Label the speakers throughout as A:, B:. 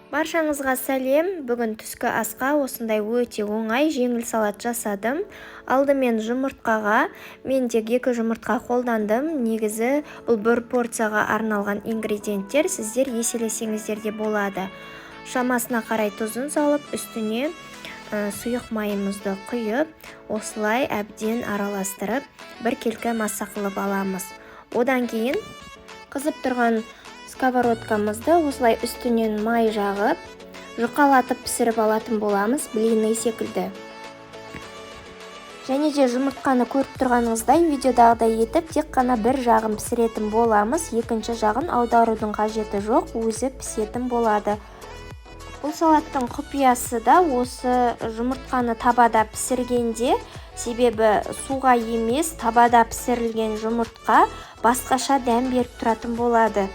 A: Баршаңызға сәлем. Бүгін түскі асқа осындай өте оңай жеңіл салат жасадым. Алдымен жұмыртқаға мен тек 2 жұмыртқа қолдандым. Негізі бұл бір порцияға арналған ингредиенттер, сіздер еселесеңіздер де болады. Шамасына қарай тұзын салып, үстіне сұйық майымызды құйып, осылай әбден араластырып, бір келкі масса қылып аламыз. Одан кейін қызып тұрған сковородкамызды осылай үстінен май жағып, жұқалатып пісіріп алатын боламыз, блинный секілді. Және де жұмыртқаны көріп тұрғаныңыздай видеодағыдай етіп, тек қана бір жағын пісіретін боламыз, екінші жағын аударудың қажеті жоқ, өзі пісетін болады. Бұл салаттың құпиясы да осы жұмыртқаны табада пісіргенде, себебі суға емес, табада пісірілген жұмыртқа басқаша дәм беріп тұратын болады.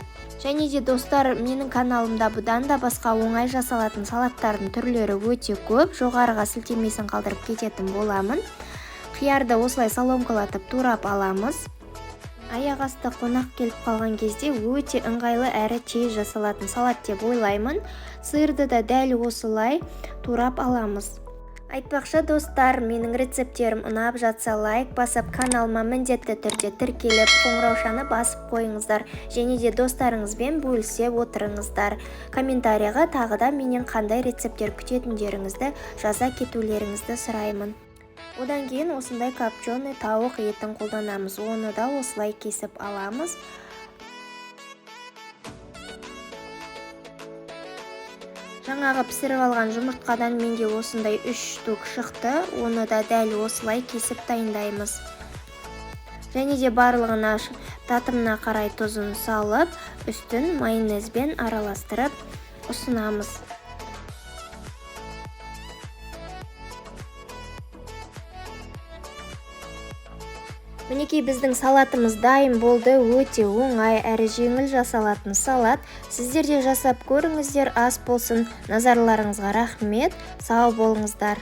A: Және де достар, менің каналымда бұдан да басқа оңай жасалатын салаттардың түрлері өте көп. Жоғарыға сілтемесін қалдырып кететін боламын. Қиярды осылай соломкалатып турап аламыз. Аяқ асты қонақ келіп қалған кезде өте ыңғайлы әрі тез жасалатын салат деп ойлаймын. Сиырды да дәл осылай турап аламыз. Айтпақшы достар, менің рецепттерім ұнап жатса лайк басып, каналыма міндетті түрде тіркеліп, қоңыраушаны басып қойыңыздар. Және де достарыңызбен бөлісе отырыңыздар. Комментарияға тағы да менен қандай рецепттер күтетіндеріңізді жаза кетулеріңізді сұраймын. Одан кейін осындай копченый тауық етін қолданамыз. Оны да осылай кесіп аламыз. Жаңағы пісіріп алған жұмыртқадан менде осындай 3 штук шықты. Оны да дәл осылай кесіп дайындаймыз. Және де барлығына татымына қарай тұзын салып, үстін майонезбен араластырып ұсынамыз. Мінекей біздің салатымыз дайын болды. Өте оңай әрі жеңіл жасалатын салат. Сіздер де жасап көріңіздер, ас болсын. Назарларыңызға рахмет. Сау болыңыздар.